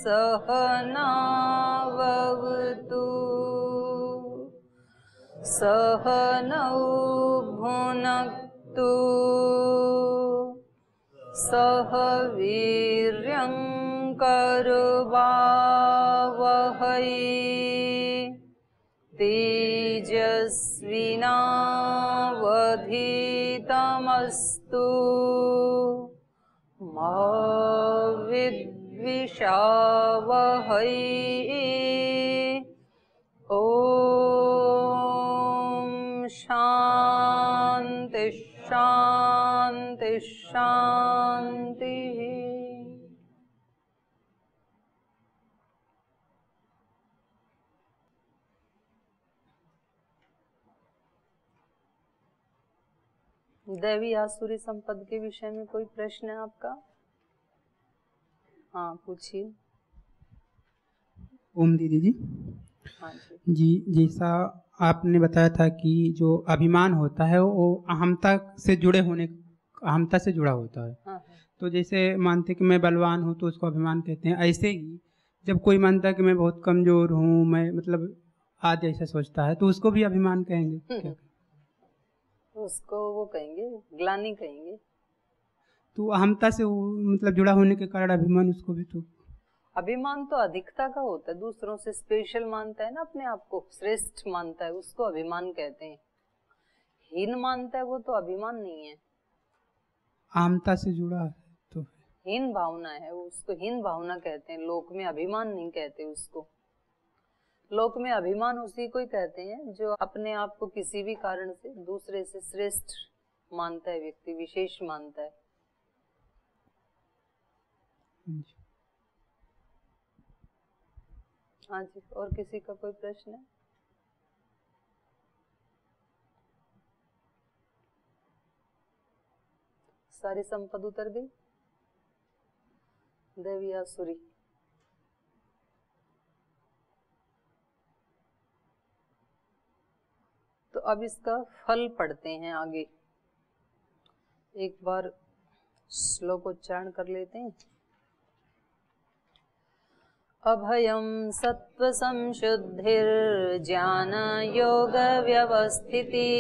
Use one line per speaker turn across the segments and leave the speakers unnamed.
सहनाववतु सहनौ भुनक्तु सह वीर्यं करवावहै तेजस्विनावधीतमस्तु मा विद्विषावहै ॐ शान्ति शान्ति शान्तिः। दैवी आसुरी संपद के विषय में कोई प्रश्न है आपका? हाँ पूछिए।
ओम दीदी जी।
हाँ जी।
जी, जैसा आपने बताया था कि जो अभिमान होता है वो अहमता से जुड़ा होता है।
हाँ।
तो जैसे मानते कि मैं बलवान हूँ तो उसको अभिमान कहते हैं। ऐसे ही जब कोई मानता है कि मैं बहुत कमजोर हूँ, मैं मतलब आदि ऐसा सोचता है, तो उसको भी अभिमान कहेंगे क्या?
उसको वो कहेंगे, ग्लानि कहेंगे।
तो अहमता से मतलब जुड़ा होने के कारण अभिमान उसको भी तो।
अभिमान तो अधिकता का होता है, दूसरों से स्पेशल मानता है ना, अपने आप को श्रेष्ठ मानता है, उसको अभिमान कहते हैं। हीन मानता है वो तो अभिमान नहीं है,
अहमता से जुड़ा है तो
हीन भावना है, उसको हीन भावना कहते हैं। लोक में अभिमान नहीं कहते उसको। लोक में अभिमान उसी को ही कहते हैं जो अपने आप को किसी भी कारण से दूसरे से श्रेष्ठ मानता है, व्यक्ति विशेष मानता है। हाँ जी, और किसी का कोई प्रश्न है? सारी संपद उतर गई दैवी आसुरी। तो अब इसका फल पढ़ते हैं आगे। एक बार श्लोक उच्चारण कर लेते हैं। अभयं सत्व संशुद्धिर्ज्ञान योग व्यवस्थिति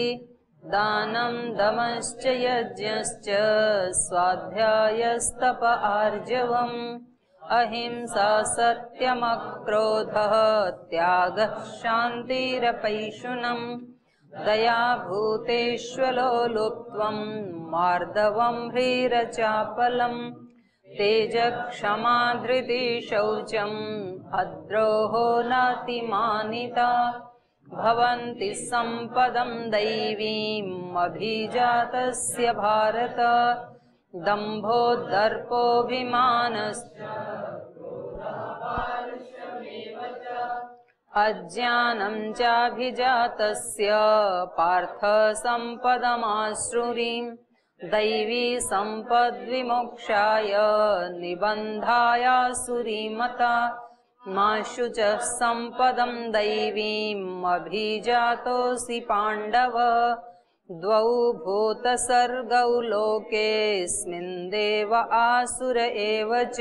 दानं दमश्च यज्ञश्च स्वाध्यायस्तप आर्जवम् अहिंसा सत्यमक्रोधः त्यागः शान्तिरपैशुनम् दया भूतेष्वलोलुप्त्वं मार्दवं ह्रीरचापलम् तेजक्षमा धृति शौचम् अद्रोहो नातिमानिता भवन्ति सम्पदं दैवीम् अभिजातस्य भारत दम्भो दर्पोऽभिमानश्च अज्ञानं चाभिजातस्य पार्थ सम्पदमाश्रुरीम् दैवी सम्पद्विमोक्षाय निबन्धायासुरीमता मा शुचः सम्पदं दैवीम् अभिजातोऽसि पाण्डव द्वौ भूतसर्गौ लोकेऽस्मिन् देव आसुर एव च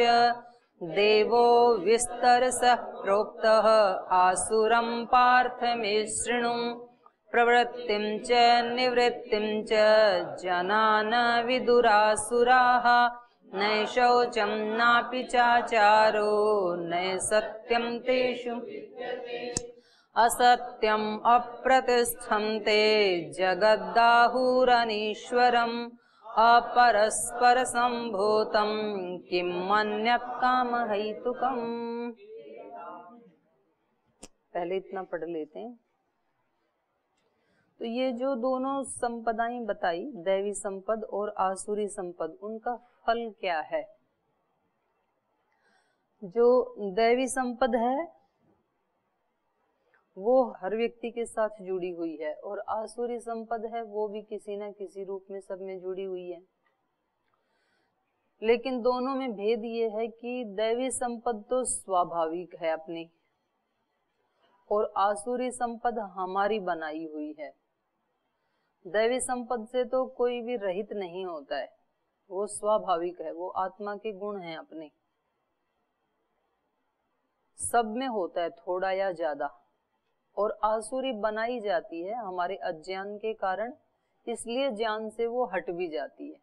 देवो विस्तरसः प्रोक्तः आसुरं पार्थ मे शृणु प्रवृत्तिं च निवृत्तिं च जनान विदुरासुराः न शौचं नापि चाचारो न सत्यं तेषु असत्यम् अप्रतिष्ठं ते जगद्दाहुरनीश्वरम् अपरस्परसम्भूतं किं मन्यत् कामहैतुकम्। पहले इतना पढ़ लेते हैं। तो ये जो दोनों संपदाएं बताई, दैवी संपद और आसुरी संपद, उनका फल क्या है? जो दैवी संपद है वो हर व्यक्ति के साथ जुड़ी हुई है, और आसुरी संपद है वो भी किसी न किसी रूप में सब में जुड़ी हुई है। लेकिन दोनों में भेद ये है कि दैवी संपद तो स्वाभाविक है अपनी, और आसुरी संपद हमारी बनाई हुई है। दैवी संपद से तो कोई भी रहित नहीं होता है, वो स्वाभाविक है, वो आत्मा के गुण हैं अपने। सब में होता है थोड़ा या ज्यादा, और आसुरी बनाई जाती है हमारे अज्ञान के कारण, इसलिए ज्ञान से वो हट भी जाती है।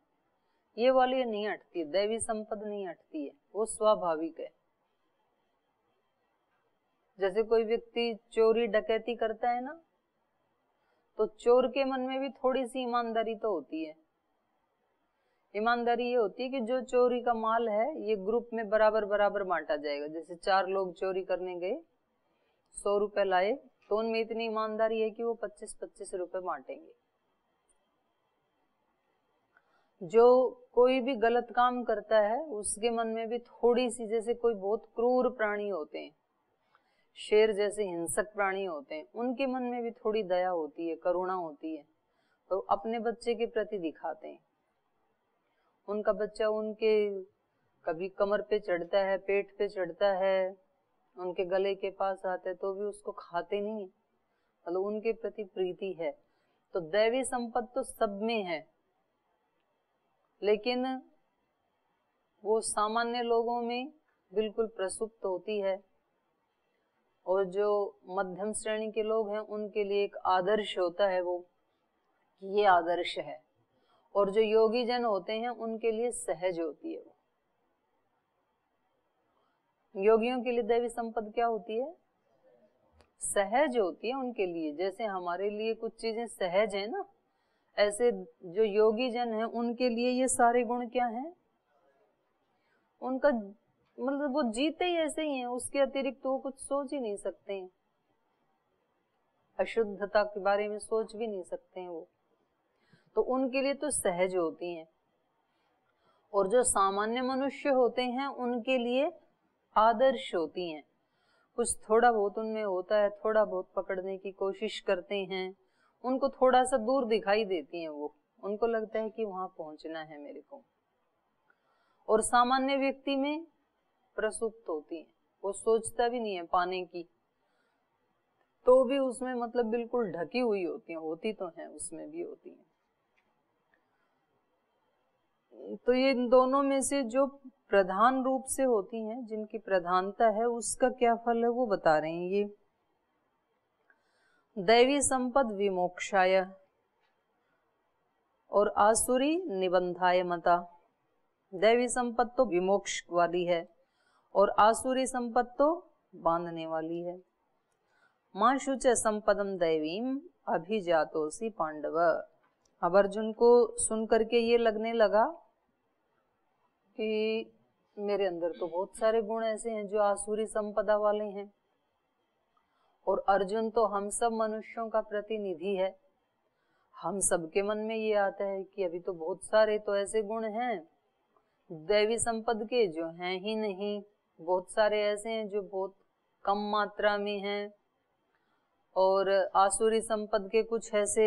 ये वाली नहीं हटती, दैवी संपद नहीं हटती है, वो स्वाभाविक है। जैसे कोई व्यक्ति चोरी डकैती करता है ना, तो चोर के मन में भी थोड़ी सी ईमानदारी तो होती है। ईमानदारी ये होती है कि जो चोरी का माल है ये ग्रुप में बराबर बराबर बांटा जाएगा। जैसे 4 लोग चोरी करने गए, 100 रुपए लाए, तो उनमें इतनी ईमानदारी है कि वो 25-25 रुपए बांटेंगे। जो कोई भी गलत काम करता है उसके मन में भी थोड़ी सी, जैसे कोई बहुत क्रूर प्राणी होते हैं, शेर जैसे हिंसक प्राणी होते हैं, उनके मन में भी थोड़ी दया होती है, करुणा होती है, तो अपने बच्चे के प्रति दिखाते हैं। उनका बच्चा उनके कभी कमर पे चढ़ता है, पेट पे चढ़ता है, उनके गले के पास आता है, तो भी उसको खाते नहीं, मतलब उनके प्रति प्रीति है। तो दैवी संपत्ति तो सब में है, लेकिन वो सामान्य लोगों में बिल्कुल प्रसुप्त होती है, और जो मध्यम श्रेणी के लोग हैं उनके लिए एक आदर्श होता है, वो ये आदर्श है। और जो योगी जन होते हैं उनके लिए सहज होती है। वो योगियों के लिए दैवी संपत्ति क्या होती है? सहज होती है उनके लिए। जैसे हमारे लिए कुछ चीजें सहज है ना, ऐसे जो योगी जन है उनके लिए ये सारे गुण क्या हैं? उनका मतलब वो जीते ही ऐसे ही हैं, उसके अतिरिक्त वो कुछ सोच ही नहीं सकते हैं, अशुद्धता के बारे में सोच भी नहीं सकते हैं वो, तो उनके लिए तो सहज होती हैं। और जो सामान्य मनुष्य होते हैं उनके लिए आदर्श होती हैं। कुछ थोड़ा बहुत उनमें होता है, थोड़ा बहुत पकड़ने की कोशिश करते हैं, उनको थोड़ा सा दूर दिखाई देती हैं वो, उनको लगता है कि वहां पहुंचना है मेरे को। और सामान्य व्यक्ति में प्रसुप्त होती है, वो सोचता भी नहीं है पाने की, तो भी उसमें मतलब बिल्कुल ढकी हुई होती है, होती तो है, उसमें भी होती है। तो ये इन दोनों में से जो प्रधान रूप से होती हैं, जिनकी प्रधानता है, उसका क्या फल है वो बता रहे हैं ये। दैवी संपद विमोक्षाय और आसुरी निबंधाय मता। दैवी संपद तो विमोक्ष वाली है और आसुरी संपद तो बांधने वाली है। मां शुच संपदम दैवीम अभिजातोसी पांडव। अब अर्जुन को सुन करके ये लगने लगा कि मेरे अंदर तो बहुत सारे गुण ऐसे हैं जो आसुरी संपदा वाले हैं, और अर्जुन तो हम सब मनुष्यों का प्रतिनिधि है। हम सबके मन में ये आता है कि अभी तो बहुत सारे तो ऐसे गुण हैं दैवी संपद के जो हैं ही नहीं, बहुत सारे ऐसे हैं जो बहुत कम मात्रा में हैं, और आसुरी संपद के कुछ ऐसे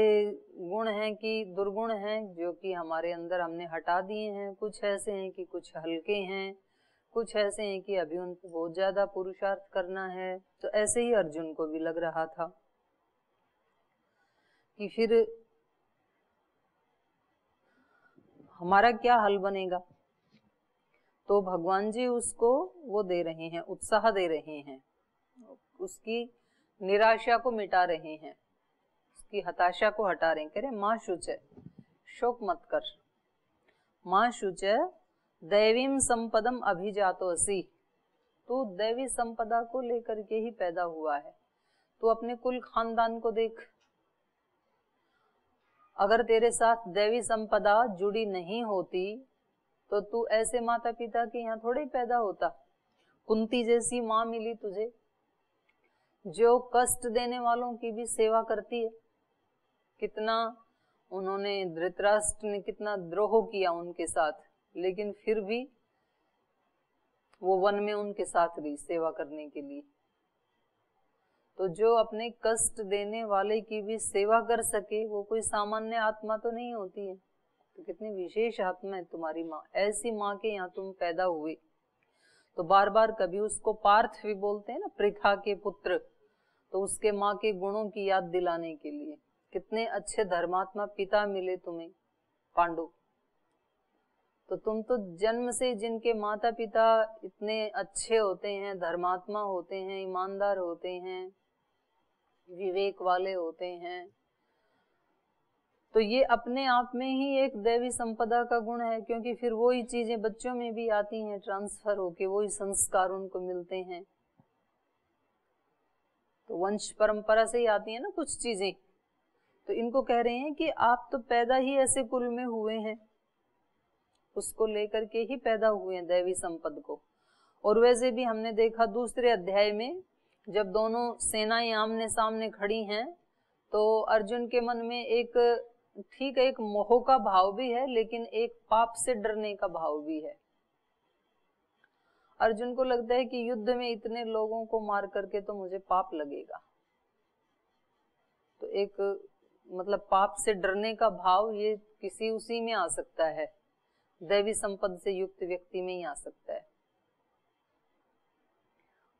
गुण हैं कि दुर्गुण हैं जो कि हमारे अंदर हमने हटा दिए हैं, कुछ ऐसे हैं कि कुछ हल्के हैं, कुछ ऐसे हैं कि अभी उन पर बहुत ज्यादा पुरुषार्थ करना है। तो ऐसे ही अर्जुन को भी लग रहा था कि फिर हमारा क्या हल बनेगा। तो भगवान जी उसको वो दे रहे हैं, उत्साह दे रहे हैं, उसकी निराशा को मिटा रहे हैं, उसकी हताशा को हटा रहे हैं। कह रहे मां शुच, शोक मत कर, मां शुच दैवीम संपदम अभिजातोसी। तू दैवी संपदा को लेकर के ही पैदा हुआ है। तू अपने कुल खानदान को देख, अगर तेरे साथ दैवी संपदा जुड़ी नहीं होती तो तू ऐसे माता पिता के यहाँ थोड़े पैदा होता। कुंती जैसी माँ मिली तुझे जो कष्ट देने वालों की भी सेवा करती है। कितना उन्होंने, धृतराष्ट्र ने कितना द्रोह किया उनके साथ, लेकिन फिर भी वो वन में उनके साथ रही सेवा करने के लिए। तो जो अपने कष्ट देने वाले की भी सेवा कर सके वो कोई सामान्य आत्मा तो नहीं होती है। तो कितनी विशेष आत्मा है तुम्हारी माँ, ऐसी माँ के यहाँ तुम पैदा हुए। तो बार बार कभी उसको पार्थ भी बोलते हैं ना, पृथा के पुत्र, तो उसके माँ के गुणों की याद दिलाने के लिए। कितने अच्छे धर्मात्मा पिता मिले तुम्हें पांडु। तो तुम तो जन्म से जिनके माता पिता इतने अच्छे होते हैं, धर्मात्मा होते हैं, ईमानदार होते हैं, विवेक वाले होते हैं, तो ये अपने आप में ही एक दैवी संपदा का गुण है, क्योंकि फिर वही चीजें बच्चों में भी आती हैं, ट्रांसफर होके वही संस्कार उनको मिलते हैं। तो वंश परंपरा से ही आती है ना कुछ चीजें। तो इनको कह रहे हैं कि आप तो पैदा ही ऐसे कुल में हुए हैं, उसको लेकर के ही पैदा हुए हैं दैवी संपद को। और वैसे भी हमने देखा दूसरे अध्याय में जब दोनों सेनाएं आमने सामने खड़ी हैं, तो अर्जुन के मन में एक ठीक है, एक मोह का भाव भी है, लेकिन एक पाप से डरने का भाव भी है। अर्जुन को लगता है कि युद्ध में इतने लोगों को मार करके तो मुझे पाप लगेगा। तो एक मतलब पाप से डरने का भाव ये किसी उसी में आ सकता है, दैवी संपद से युक्त व्यक्ति में ही आ सकता है।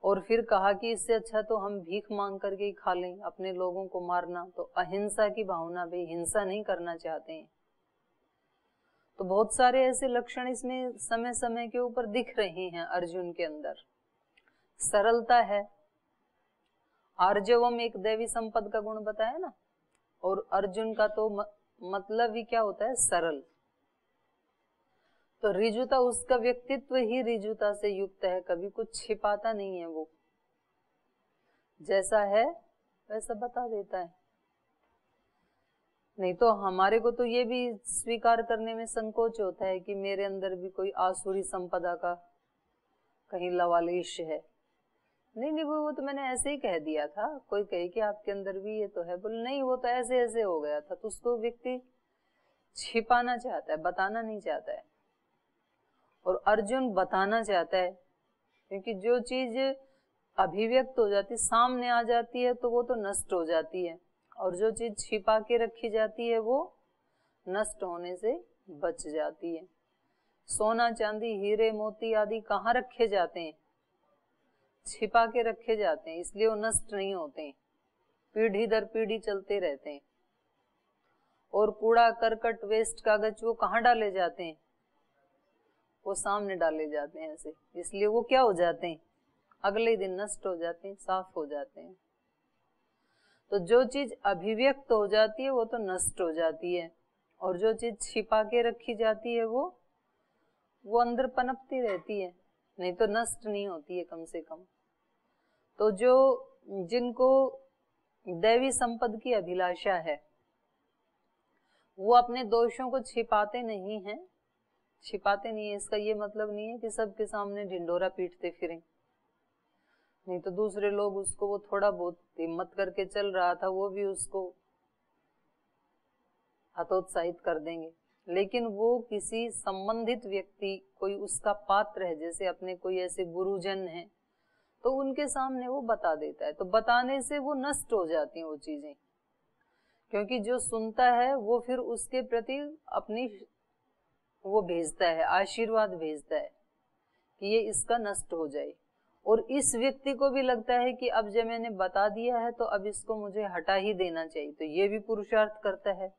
और फिर कहा कि इससे अच्छा तो हम भीख मांग करके ही खा लें, अपने लोगों को मारना। तो अहिंसा की भावना भी, हिंसा नहीं करना चाहते हैं। तो बहुत सारे ऐसे लक्षण इसमें समय समय के ऊपर दिख रहे हैं अर्जुन के अंदर। सरलता है, आर्जवम एक दैवी संपद का गुण बताया ना, और अर्जुन का तो मतलब ही क्या होता है, सरल। तो रिजुता, उसका व्यक्तित्व ही रिजुता से युक्त है, कभी कुछ छिपाता नहीं है, वो जैसा है वैसा बता देता है। नहीं तो हमारे को तो ये भी स्वीकार करने में संकोच होता है कि मेरे अंदर भी कोई आसुरी संपदा का कहीं लवालिश है। नहीं वो तो मैंने ऐसे ही कह दिया था। कोई कहे कि आपके अंदर भी ये तो है, बोले नहीं वो तो ऐसे ऐसे हो गया था। तो उसको व्यक्ति छिपाना चाहता है, बताना नहीं चाहता है। और अर्जुन बताना चाहता है, क्योंकि जो चीज अभिव्यक्त हो जाती, सामने आ जाती है, तो वो तो नष्ट हो जाती है, और जो चीज छिपा के रखी जाती है वो नष्ट होने से बच जाती है। सोना चांदी हीरे मोती आदि कहाँ रखे जाते हैं, छिपा के रखे जाते हैं, इसलिए वो नष्ट नहीं होते हैं, पीढ़ी दर पीढ़ी चलते रहते हैं। और कूड़ा करकट वेस्ट कागज वो कहाँ डाले जाते हैं, वो सामने डाले जाते हैं ऐसे, इसलिए वो क्या हो जाते हैं, अगले दिन नष्ट हो जाते हैं, साफ हो जाते हैं। तो जो चीज अभिव्यक्त हो जाती है वो तो नष्ट हो जाती है, और जो चीज छिपा के रखी जाती है वो अंदर पनपती रहती है, नहीं तो नष्ट नहीं होती है कम से कम। तो जो जिनको दैवी संपद की अभिलाषा है वो अपने दोषों को छिपाते नहीं हैं। छिपाते नहीं है इसका ये मतलब नहीं है कि सबके सामने ढिंडोरा पीटते फिरें, नहीं तो दूसरे लोग उसको, वो थोड़ा बहुत हिम्मत करके चल रहा था, वो भी उसको हतोत्साहित कर देंगे। लेकिन वो किसी संबंधित व्यक्ति, कोई उसका पात्र है, जैसे अपने कोई ऐसे गुरुजन हैं, तो उनके सामने वो बता देता है। तो बताने से वो नष्ट हो जाती हैं वो चीजें, क्योंकि जो सुनता है वो फिर उसके प्रति अपनी वो भेजता है, आशीर्वाद भेजता है कि ये इसका नष्ट हो जाए। और इस व्यक्ति को भी लगता है कि अब जब मैंने बता दिया है तो अब इसको मुझे हटा ही देना चाहिए, तो ये भी पुरुषार्थ करता है।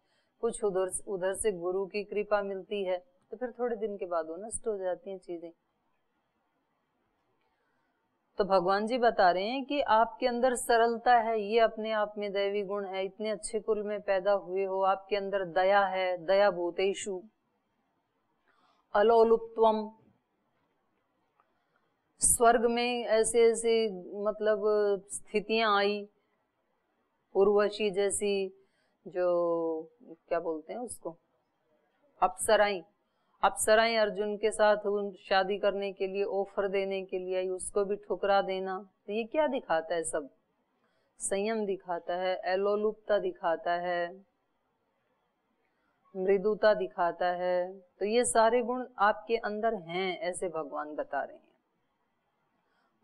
कुछ उधर से गुरु की कृपा मिलती है, तो फिर थोड़े दिन के बाद वो नष्ट हो जाती हैं चीजें। तो भगवान जी बता रहे हैं कि आपके अंदर सरलता है, ये अपने आप में दैवी गुण है। इतने अच्छे कुल में पैदा हुए हो, आपके अंदर दया है, दया भूतेषु अलोलुप्त्वम। स्वर्ग में ऐसे ऐसे मतलब स्थितियां आई, उर्वशी जैसी, जो क्या बोलते हैं उसको, अप्सराएं अर्जुन के साथ शादी करने के लिए ऑफर देने के लिए आई, उसको भी ठुकरा देना। तो ये क्या दिखाता है, सब संयम दिखाता है, एलोलुपता दिखाता है, मृदुता दिखाता है। तो ये सारे गुण आपके अंदर हैं, ऐसे भगवान बता रहे हैं।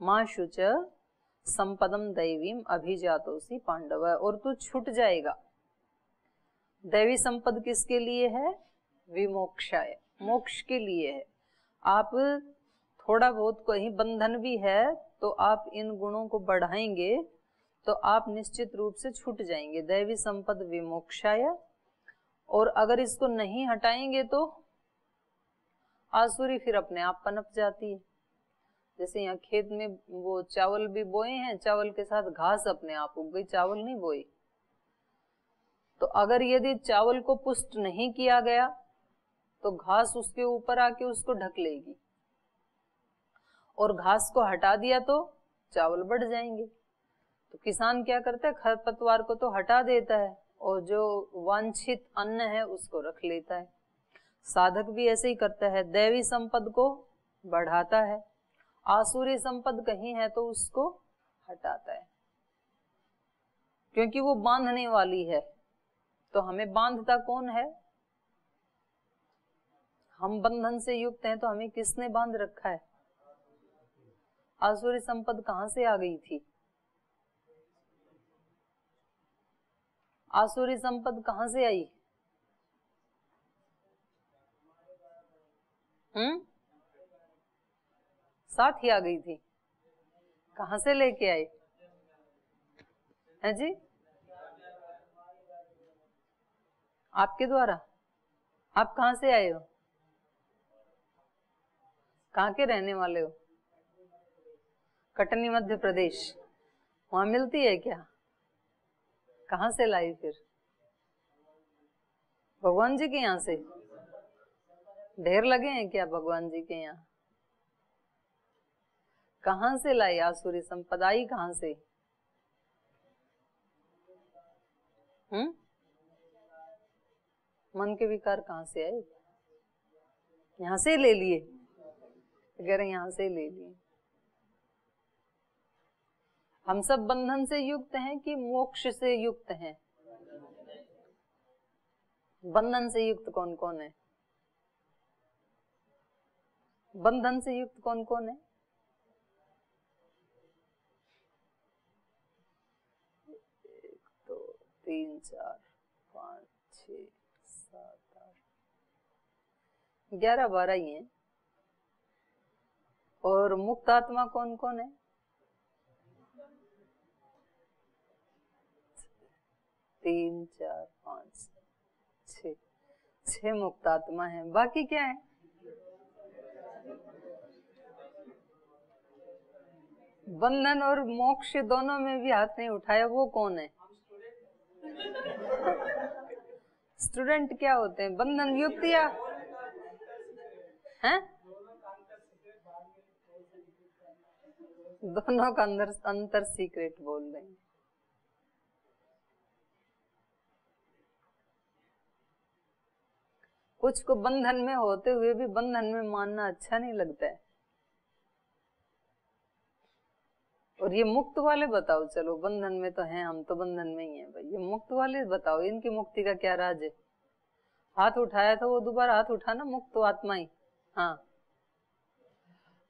माँ शुच संपदम दैवीम अभिजातोसी पांडव, और तू छूट जाएगा। दैवी संपद किसके लिए है, विमोक्षाय, मोक्ष के लिए है। आप थोड़ा बहुत कहीं बंधन भी है तो आप इन गुणों को बढ़ाएंगे तो आप निश्चित रूप से छूट जाएंगे। दैवी संपद विमोक्षाय, और अगर इसको नहीं हटाएंगे तो आसुरी फिर अपने आप पनप जाती है। जैसे यहाँ खेत में वो चावल भी बोए हैं, चावल के साथ घास अपने आप उग गई, चावल नहीं बोई। तो अगर यदि चावल को पुष्ट नहीं किया गया तो घास उसके ऊपर आके उसको ढक लेगी, और घास को हटा दिया तो चावल बढ़ जाएंगे। तो किसान क्या करता है, खरपतवार को तो हटा देता है और जो वांछित अन्न है उसको रख लेता है। साधक भी ऐसे ही करता है, दैवी संपद को बढ़ाता है, आसुरी संपद कहीं है तो उसको हटाता है, क्योंकि वो बांधने वाली है। तो हमें बांधता कौन है? हम बंधन से युक्त हैं, तो हमें किसने बांध रखा है? आसुरी संपद कहां से आ गई थी? आसुरी संपद कहां से आई? साथ ही आ गई थी। कहां से लेके आए हैं जी? आपके द्वारा? आप कहां से आए हो? कहां के रहने वाले हो? कटनी मध्य प्रदेश। वहां मिलती है क्या? कहां से लाई फिर? भगवान जी के यहाँ से? ढेर लगे हैं क्या भगवान जी के यहाँ? कहां से लाई आसुरी संपदा? आई कहां से? मन के विकार कहां से आए? यहां से ले लिए? अगर यहां से ले लिए। हम सब बंधन से युक्त हैं कि मोक्ष से युक्त हैं? बंधन से युक्त कौन कौन है? बंधन से युक्त कौन कौन है? 1 2 3 4 5 6 7 8 11 12 ही हैं। और मुक्त आत्मा कौन कौन है? 3 4 5 6 मुक्त आत्मा है। बाकी क्या है? बंधन और मोक्ष दोनों में भी हाथ नहीं उठाया, वो कौन है? स्टूडेंट क्या होते हैं? बंधन युक्त या हैं? दोनों का अंतर सीक्रेट बोल रहे हैं। कुछ को बंधन में होते हुए भी बंधन में मानना अच्छा नहीं लगता है। और ये मुक्त वाले बताओ, चलो बंधन में तो हैं, हम तो बंधन में ही हैं भाई। ये मुक्त वाले बताओ, इनकी मुक्ति का क्या राज है? हाथ उठाया था वो दोबारा हाथ उठाना, मुक्त आत्मा ही। हाँ,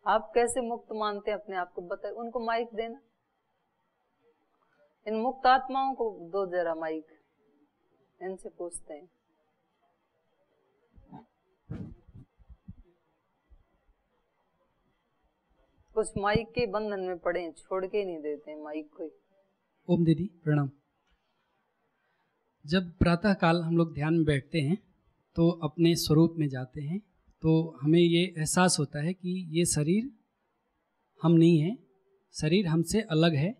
आप कैसे मुक्त मानते हैं अपने आप को? बताए, उनको माइक देना। इन मुक्त आत्माओं को दो जरा माइक, इनसे पूछते हैं। कुछ माइक के बंधन में पड़े, छोड़ के नहीं देते माइक को।
ओम दीदी प्रणाम। जब प्रातः काल हम लोग ध्यान में बैठते हैं तो अपने स्वरूप में जाते हैं, तो हमें ये एहसास होता है कि ये शरीर हम नहीं हैं, शरीर हमसे अलग है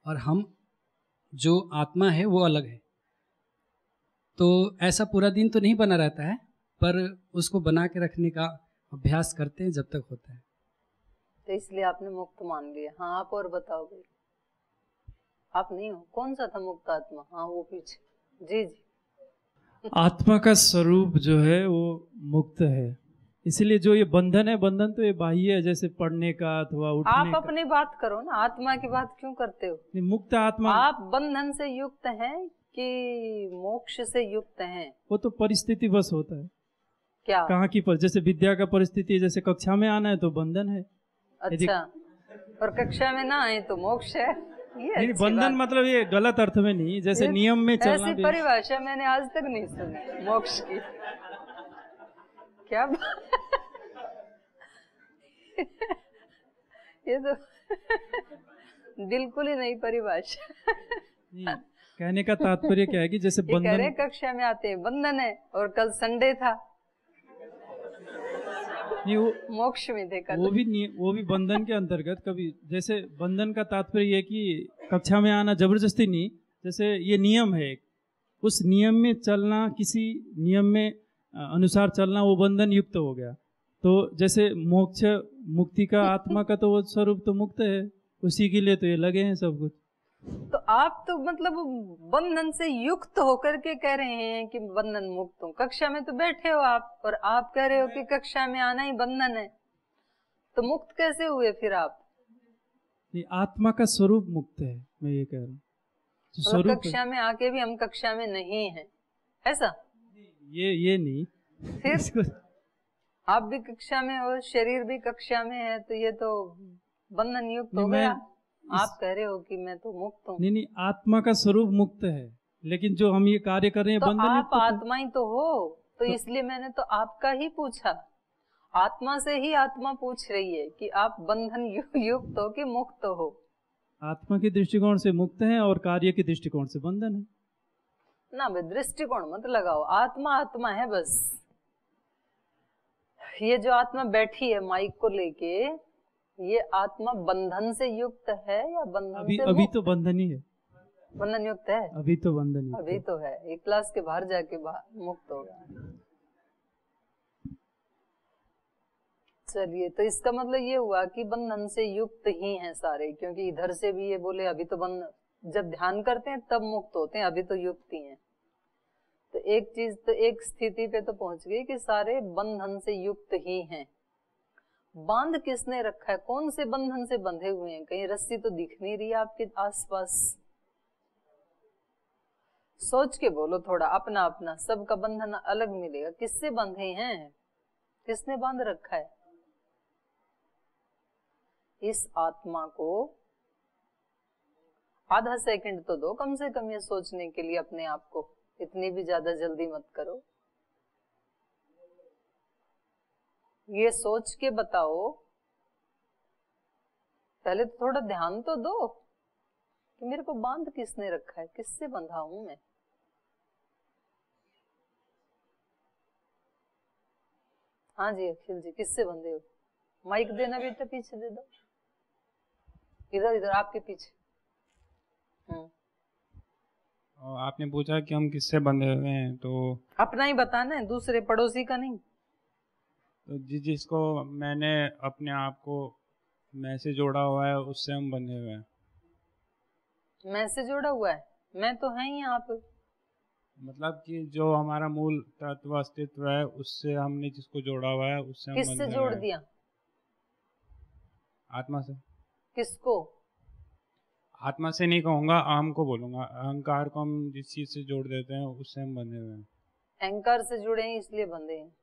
और हम जो आत्मा है वो अलग है। तो ऐसा पूरा दिन तो नहीं बना रहता है, पर उसको बना के रखने का अभ्यास करते हैं जब तक होता है।
तो इसलिए आपने मुक्त मान लिया। हाँ, आप और बताओ भाई। आप नहीं हो? कौन सा था मुक्त आत्मा? हाँ, वो पीछे। जी जी।
आत्मा का स्वरूप जो है वो मुक्त है, इसलिए जो ये बंधन है, बंधन तो ये बाह्य है, जैसे पढ़ने का अथवा उठने
आप
का।
अपनी बात करो ना, आत्मा की बात क्यों करते हो?
मुक्त आत्मा।
आप बंधन से युक्त हैं कि मोक्ष से युक्त हैं?
वो तो परिस्थिति बस होता है।
क्या?
कहाँ की जैसे विद्या का परिस्थिति, जैसे कक्षा में आना है तो बंधन है।
अच्छा, और कक्षा में ना आए तो मोक्ष है? ये
बंधन मतलब ये गलत अर्थ में नहीं, जैसे नियम में चलना।
ऐसी परिभाषा मैंने आज तक नहीं सुनी मोक्ष की। क्या ये तो बिल्कुल ही नई परिभाषा।
कहने का तात्पर्य क्या है कि जैसे
बंधन, कक्षा में आते हैं बंधन है, और कल संडे था।
नहीं वो
मोक्ष में थे कल।
वो भी बंधन के अंतर्गत। कभी जैसे बंधन का तात्पर्य ये कि कक्षा में आना जबरदस्ती नहीं, जैसे ये नियम है एक, उस नियम में चलना, किसी नियम में अनुसार चलना, वो बंधन युक्त हो गया। तो जैसे मोक्ष मुक्ति का आत्मा का तो वो स्वरूप तो मुक्त है, उसी के लिए तो ये लगे हैं सब कुछ।
तो आप तो मतलब बंधन से युक्त होकर के कह रहे हैं कि बंधन मुक्त हूँ। कक्षा में तो बैठे हो आप और आप कह रहे हो कि कक्षा में आना ही बंधन है, तो मुक्त कैसे हुए फिर आप?
नहीं, आत्मा का स्वरूप मुक्त है, मैं ये कह रहा हूँ।
मतलब कक्षा में आके भी हम कक्षा में नहीं हैं, ऐसा?
ये नहीं।
फिर आप भी कक्षा में हो, शरीर भी कक्षा में है, तो ये तो बंधन युक्त हो गया। आप कह रहे हो कि मैं तो मुक्त हूँ।
नहीं, आत्मा का स्वरूप मुक्त है, लेकिन जो हम ये कार्य कर रहे हैं
तो
बंधन
आप आत्मा ही तो हो, तो इसलिए मैंने तो आपका ही पूछा। आत्मा से ही आत्मा पूछ रही है कि आप बंधन युक्त हो कि मुक्त हो।
आत्मा के दृष्टिकोण से मुक्त है और कार्य के दृष्टिकोण से बंधन है
ना। भाई दृष्टिकोण मत लगाओ, आत्मा आत्मा है बस। ये जो आत्मा बैठी है माइक को लेके, ये आत्मा बंधन से युक्त है या बंधन से मुक्त?
अभी तो बंधन ही है।
बंधन युक्त है
अभी तो बंधन ही
अभी तो है। एक क्लास के बाहर जाके मुक्त हो गया। चलिए, तो इसका मतलब ये हुआ कि बंधन से युक्त ही हैं सारे, क्योंकि इधर से भी ये बोले अभी तो बंधन, जब ध्यान करते हैं तब मुक्त होते हैं, अभी तो युक्त ही हैं। तो एक चीज तो एक स्थिति पे तो पहुंच गई कि सारे बंधन से युक्त ही हैं। बांध किसने रखा है? कौन से बंधन से बंधे हुए हैं? कहीं रस्सी तो दिख नहीं रही आपके आसपास। सोच के बोलो थोड़ा, अपना अपना, सबका बंधन अलग मिलेगा। किससे बंधे हैं? किसने बांध रखा है? इस आत्मा को आधा सेकंड तो दो कम से कम ये सोचने के लिए अपने आप को। इतनी भी ज्यादा जल्दी मत करो। ये सोच के बताओ, पहले तो थोड़ा ध्यान तो दो कि मेरे को बांध किसने रखा है, किससे बंधा हूं मैं। हाँ जी अखिल जी, किससे बंधे हो? माइक देना बेटा, पीछे दे दो, इधर इधर आपके पीछे।
आपने पूछा कि हम किससे बंधे हुए हैं, तो
अपना ही बताना है, दूसरे पड़ोसी का नहीं।
तो जिसको मैंने अपने आप को मैं से जोड़ा हुआ है, उससे हम बंधे हुए हैं।
मैं से जोड़ा हुआ है? मैं तो है ही आप।
मतलब कि जो हमारा मूल तत्व अस्तित्व है, उससे हमने जिसको जोड़ा हुआ है, उससे हम
किससे जोड़ दिया?
आत्मा से।
किसको?
आत्मा से नहीं कहूंगा, आम को बोलूंगा। अहंकार को हम जिस चीज से जोड़ देते हैं, उससे हम बंधे हुए हैं।
अहंकार से जुड़े हैं इसलिए बंधे हैं,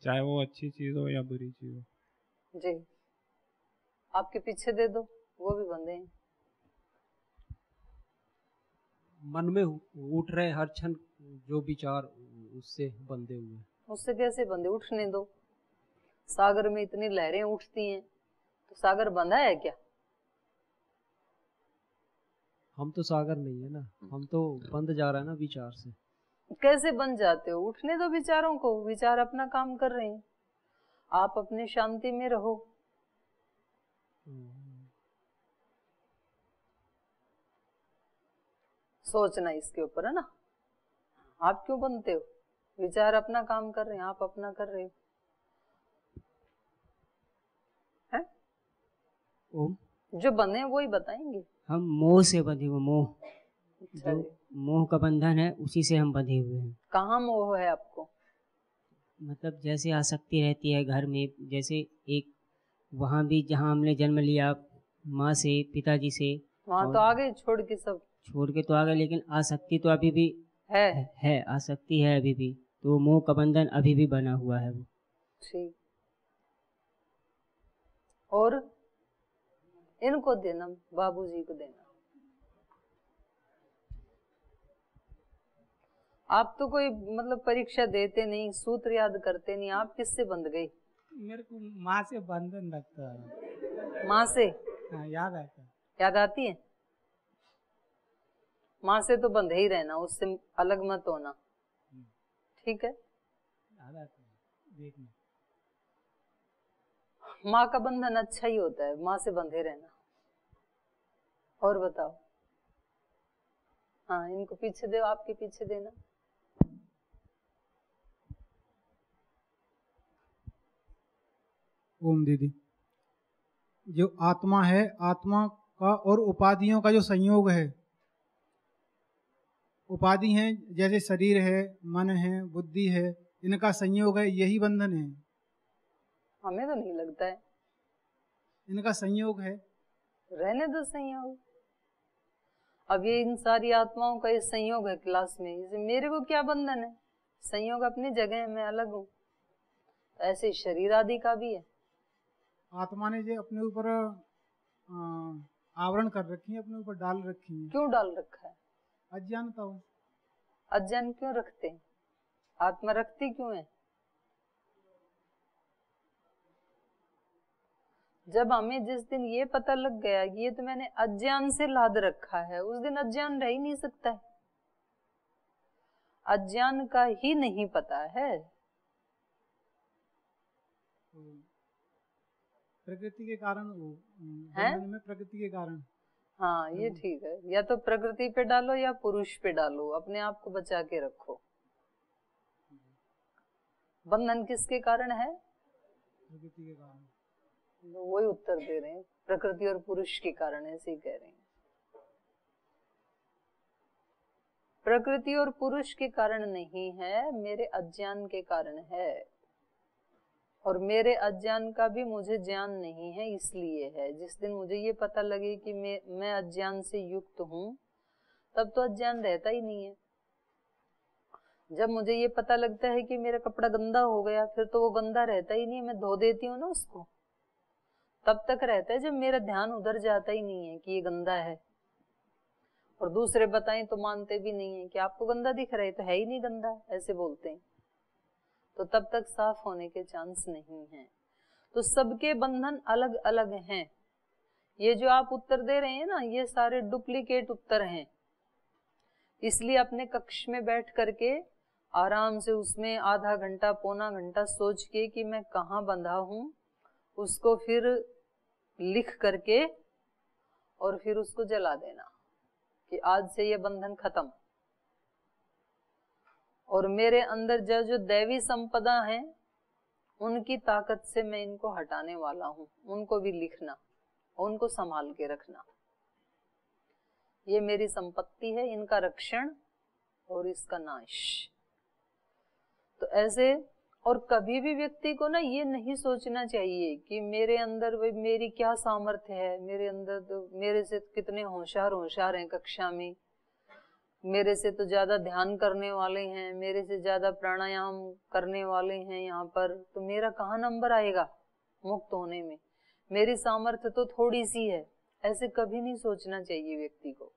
चाहे वो अच्छी चीज हो या बुरी चीज हो।
जी। आपके पीछे दे दो, वो भी बंधे हैं।
मन में उठ रहे हर क्षण जो विचार, उससे बंधे हुए हैं।
उससे कैसे बंधे? उठने दो। सागर में इतनी लहरें उठती हैं, तो सागर बंधा है क्या?
हम तो सागर नहीं है ना, हम तो बंध जा रहे हैं ना विचार से।
कैसे बन जाते हो? उठने दो विचारों को, विचार अपना काम कर रहे हैं, आप अपने शांति में रहो। सोचना इसके ऊपर है ना, आप क्यों बनते हो? विचार अपना काम कर रहे हैं, आप अपना कर रहे हो। है? जो बंधे हैं वो ही बताएंगे।
हम मोह से बंधे हुए, मोह जो मोह का बंधन है, उसी से हम बंधे हुए हैं।
कहाँ मोह है आपको?
मतलब जैसे आसक्ति रहती है घर में, जैसे एक वहाँ भी जहाँ हमने जन्म लिया, माँ से, पिताजी से,
वहाँ तो आ गए छोड़ के, सब
छोड़ के तो आ गए, लेकिन आसक्ति तो अभी भी है, आसक्ति है अभी भी, तो मोह का बंधन अभी भी बना हुआ है वो।
ठीक। और इनको देना, बाबूजी को देना। आप तो कोई मतलब परीक्षा देते नहीं, सूत्र याद करते नहीं, आप किससे बंध गए?
मेरे को माँ से बंधन लगता है।
माँ से?
हाँ, याद आता है।
याद आती है? माँ से तो बंधे ही रहना, उससे अलग मत होना, ठीक है?
याद आता है देखना।
माँ का बंधन अच्छा ही होता है, माँ से बंधे रहना। और बताओ। हाँ, इनको पीछे दो, आपके पीछे देना।
ओम दीदी, जो आत्मा है, आत्मा का और उपाधियों का जो संयोग है, उपाधि हैं जैसे शरीर है, मन है, बुद्धि है, इनका संयोग है, यही बंधन है?
हमें तो नहीं लगता है।
इनका संयोग है।
रहने दो संयोग। अब ये इन सारी आत्माओं का ये संयोग है क्लास में, इसे मेरे को क्या बंधन है? संयोग अपनी जगह है, मैं अलग हूँ। ऐसे शरीर आदि का भी है।
आत्मा ने जो अपने ऊपर आवरण कर रखी है, अपने ऊपर डाल रखी है।
क्यों डाल रखा है?
अज्ञानता हो।
अज्ञान क्यों रखते हैं? आत्मा रखती क्यों है? जब हमें जिस दिन ये पता लग गया कि ये तो मैंने अज्ञान से लाद रखा है, उस दिन अज्ञान रह ही नहीं सकता है। अज्ञान का ही नहीं पता है।
प्रकृति के कारण बंधन में, प्रकृति के कारण।
हाँ, ये ठीक है। या तो प्रकृति पे डालो या पुरुष पे डालो, अपने आप को बचा के रखो। बंधन किसके कारण है?
प्रकृति के कारण।
वही उत्तर दे रहे हैं, प्रकृति और पुरुष के कारण, ऐसे ही कह रहे हैं। प्रकृति और पुरुष के कारण नहीं है, मेरे अज्ञान के कारण है। और मेरे अज्ञान का भी मुझे ज्ञान नहीं है, इसलिए है। जिस दिन मुझे ये पता लगे कि मैं अज्ञान से युक्त हूँ, तब तो अज्ञान रहता ही नहीं है। जब मुझे ये पता लगता है कि मेरा कपड़ा गंदा हो गया, फिर तो वो गंदा रहता ही नहीं है, मैं धो देती हूँ ना उसको, तब तक रहता है जब मेरा ध्यान उधर जाता ही नहीं है कि ये गंदा है। और दूसरे बताएं तो मानते भी नहीं है कि आपको गंदा दिख रहा है, तो है ही नहीं गंदा, ऐसे बोलते हैं। तो तब तक साफ होने के चांस नहीं है। तो सबके बंधन अलग अलग हैं। ये जो आप उत्तर दे रहे हैं ना, ये सारे डुप्लीकेट उत्तर हैं। इसलिए अपने कक्ष में बैठ करके आराम से उसमें आधा घंटा पौना घंटा सोच के कि मैं कहाँ बंधा हूँ, उसको फिर लिख करके और फिर उसको जला देना कि आज से ये बंधन खत्म। और मेरे अंदर जो दैवी संपदा है, उनकी ताकत से मैं इनको हटाने वाला हूँ, उनको भी लिखना और उनको संभाल के रखना। ये मेरी संपत्ति है, इनका रक्षण और इसका नाश। तो ऐसे, और कभी भी व्यक्ति को ना ये नहीं सोचना चाहिए कि मेरे अंदर मेरी क्या सामर्थ्य है, मेरे अंदर तो मेरे से कितने होशियार हैं कक्षा में, मेरे से तो ज्यादा ध्यान करने वाले हैं, मेरे से ज्यादा प्राणायाम करने वाले हैं यहाँ पर, तो मेरा कहाँ नंबर आएगा मुक्त होने में, मेरी सामर्थ्य तो थोड़ी सी है। ऐसे कभी नहीं सोचना चाहिए व्यक्ति को,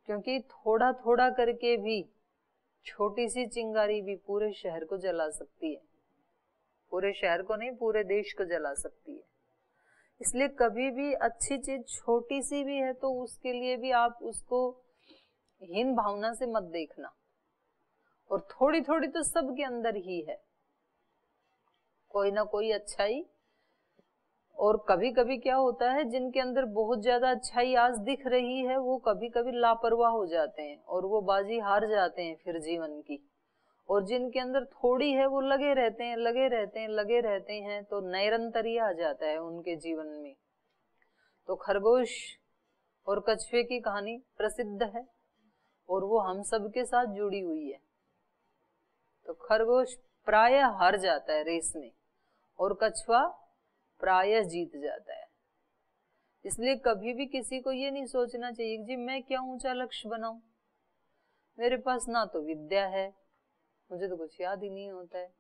क्योंकि थोड़ा थोड़ा करके भी छोटी सी चिंगारी भी पूरे शहर को जला सकती है। पूरे शहर को नहीं, पूरे देश को जला सकती है। इसलिए कभी भी अच्छी चीज छोटी सी भी है तो उसके लिए भी आप उसको हीन भावना से मत देखना। और थोड़ी थोड़ी तो सबके अंदर ही है कोई ना कोई अच्छाई। और कभी कभी क्या होता है, जिनके अंदर बहुत ज्यादा अच्छाई आज दिख रही है, वो कभी कभी लापरवाह हो जाते हैं और वो बाजी हार जाते हैं फिर जीवन की। और जिनके अंदर थोड़ी है, वो लगे रहते हैं, तो नैरंतर्य आ जाता है उनके जीवन में। तो खरगोश और कछुए की कहानी प्रसिद्ध है और वो हम सब के साथ जुड़ी हुई है। तो खरगोश प्रायः हार जाता है रेस में और कछुआ प्रायः जीत जाता है। इसलिए कभी भी किसी को ये नहीं सोचना चाहिए कि जी मैं क्या ऊंचा लक्ष्य बनाऊं, मेरे पास ना तो विद्या है, मुझे तो कुछ याद ही नहीं होता है,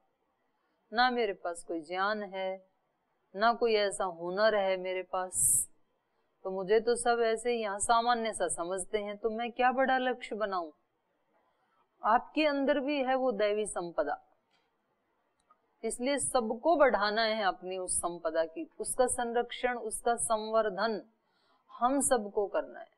ना मेरे पास कोई ज्ञान है, ना कोई ऐसा हुनर है मेरे पास, तो मुझे तो सब ऐसे यहाँ सामान्य सा समझते हैं, तो मैं क्या बड़ा लक्ष्य बनाऊं। आपके अंदर भी है वो दैवी संपदा, इसलिए सबको बढ़ाना है अपनी उस संपदा की, उसका संरक्षण, उसका संवर्धन हम सबको करना है।